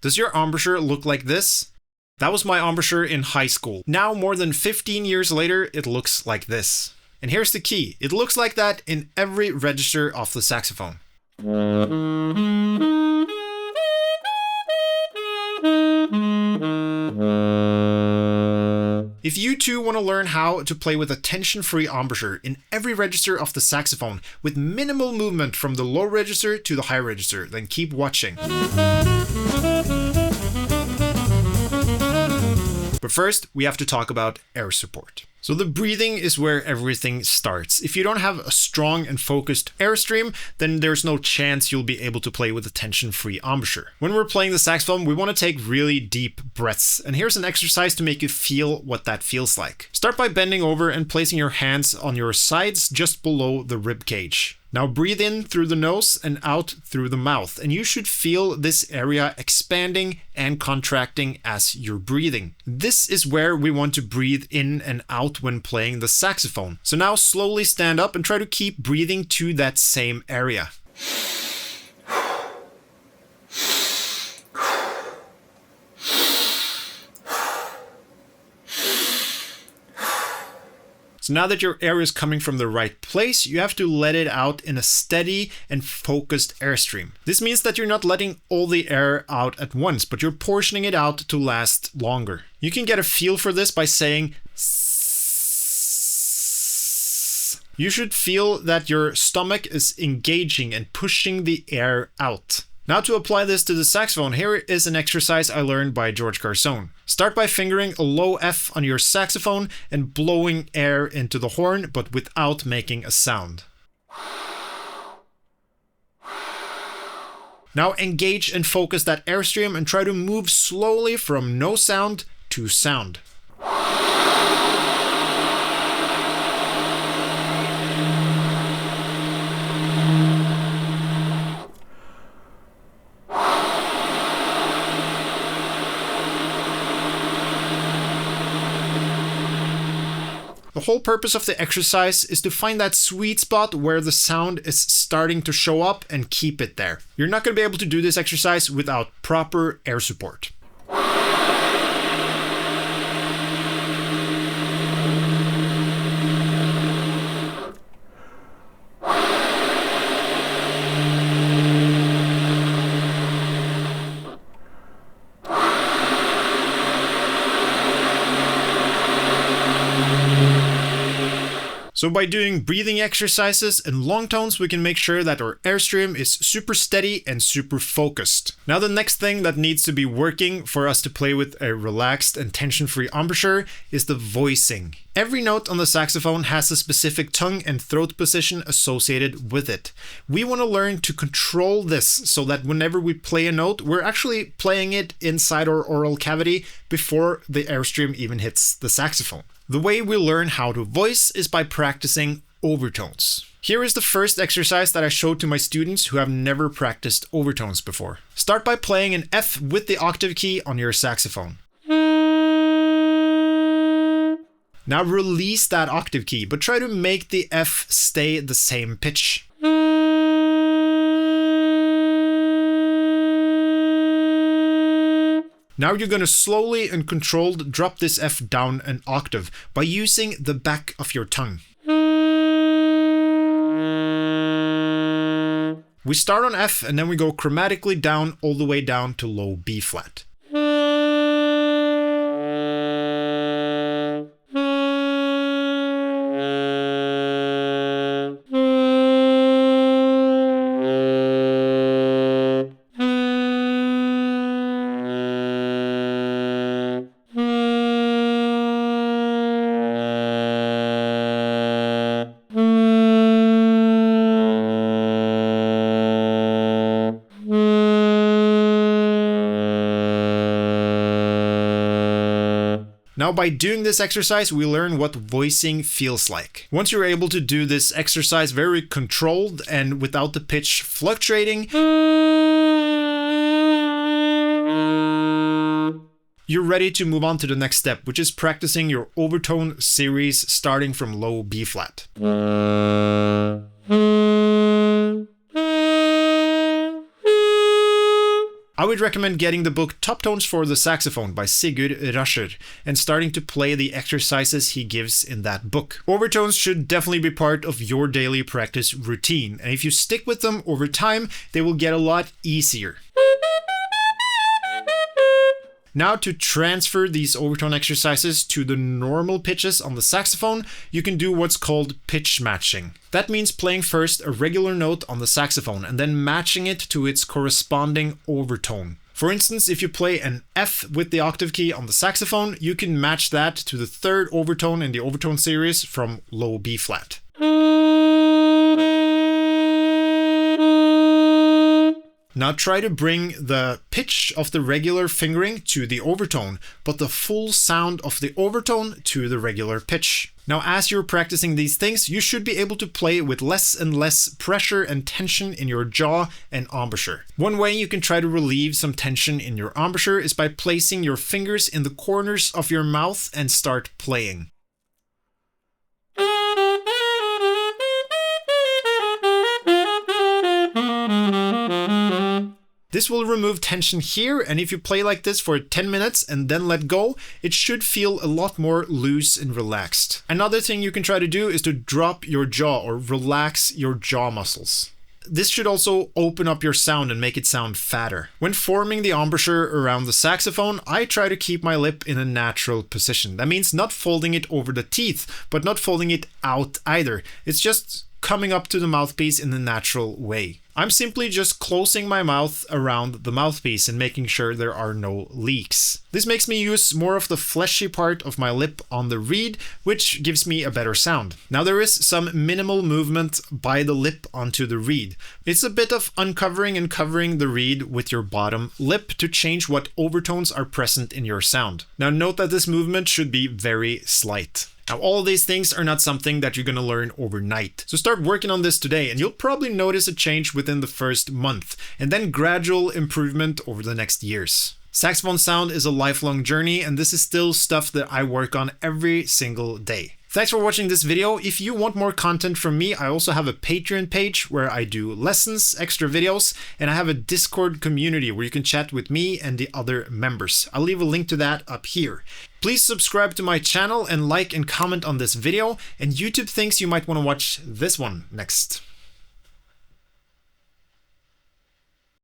Does your embouchure look like this? That was my embouchure in high school. Now, more than 15 years later, it looks like this. And here's the key. It looks like that in every register of the saxophone. If you too want to learn how to play with a tension-free embouchure in every register of the saxophone with minimal movement from the low register to the high register, then keep watching. But first, we have to talk about air support. So the breathing is where everything starts. If you don't have a strong and focused airstream, then there's no chance you'll be able to play with a tension-free embouchure. When we're playing the saxophone, we want to take really deep breaths. And here's an exercise to make you feel what that feels like. Start by bending over and placing your hands on your sides just below the rib cage. Now breathe in through the nose and out through the mouth, and you should feel this area expanding and contracting as you're breathing. This is where we want to breathe in and out when playing the saxophone. So now slowly stand up and try to keep breathing to that same area. So now that your air is coming from the right place, you have to let it out in a steady and focused airstream. This means that you're not letting all the air out at once, but you're portioning it out to last longer. You can get a feel for this by saying "sss." You should feel that your stomach is engaging and pushing the air out. Now to apply this to the saxophone, here is an exercise I learned by George Garzone. Start by fingering a low F on your saxophone and blowing air into the horn, but without making a sound. Now engage and focus that airstream and try to move slowly from no sound to sound. The whole purpose of the exercise is to find that sweet spot where the sound is starting to show up and keep it there. You're not going to be able to do this exercise without proper air support. So by doing breathing exercises and long tones, we can make sure that our airstream is super steady and super focused. Now the next thing that needs to be working for us to play with a relaxed and tension-free embouchure is the voicing. Every note on the saxophone has a specific tongue and throat position associated with it. We want to learn to control this so that whenever we play a note, we're actually playing it inside our oral cavity before the airstream even hits the saxophone. The way we learn how to voice is by practicing overtones. Here is the first exercise that I showed to my students who have never practiced overtones before. Start by playing an F with the octave key on your saxophone. Now release that octave key, but try to make the F stay the same pitch. Now you're going to slowly and controlled drop this F down an octave by using the back of your tongue. We start on F and then we go chromatically down all the way down to low B flat. Now by doing this exercise, we learn what voicing feels like. Once you're able to do this exercise very controlled and without the pitch fluctuating, you're ready to move on to the next step, which is practicing your overtone series starting from low B flat. I would recommend getting the book Top Tones for the Saxophone by Sigurd Rascher and starting to play the exercises he gives in that book. Overtones should definitely be part of your daily practice routine, and if you stick with them over time, they will get a lot easier. Now, to transfer these overtone exercises to the normal pitches on the saxophone, you can do what's called pitch matching. That means playing first a regular note on the saxophone and then matching it to its corresponding overtone. For instance, if you play an F with the octave key on the saxophone, you can match that to the third overtone in the overtone series from low B flat. Now try to bring the pitch of the regular fingering to the overtone, but the full sound of the overtone to the regular pitch. Now, as you're practicing these things, you should be able to play with less and less pressure and tension in your jaw and embouchure. One way you can try to relieve some tension in your embouchure is by placing your fingers in the corners of your mouth and start playing. This will remove tension here, and if you play like this for 10 minutes and then let go, it should feel a lot more loose and relaxed. Another thing you can try to do is to drop your jaw or relax your jaw muscles. This should also open up your sound and make it sound fatter. When forming the embouchure around the saxophone, I try to keep my lip in a natural position. That means not folding it over the teeth, but not folding it out either. It's just coming up to the mouthpiece in a natural way. I'm simply just closing my mouth around the mouthpiece and making sure there are no leaks. This makes me use more of the fleshy part of my lip on the reed, which gives me a better sound. Now there is some minimal movement by the lip onto the reed. It's a bit of uncovering and covering the reed with your bottom lip to change what overtones are present in your sound. Now note that this movement should be very slight. Now, all of these things are not something that you're going to learn overnight. So start working on this today and you'll probably notice a change within the first month and then gradual improvement over the next years. Saxophone sound is a lifelong journey, and this is still stuff that I work on every single day. Thanks for watching this video. If you want more content from me, I also have a Patreon page where I do lessons, extra videos, and I have a Discord community where you can chat with me and the other members. I'll leave a link to that up here. Please subscribe to my channel and like and comment on this video, and YouTube thinks you might want to watch this one next.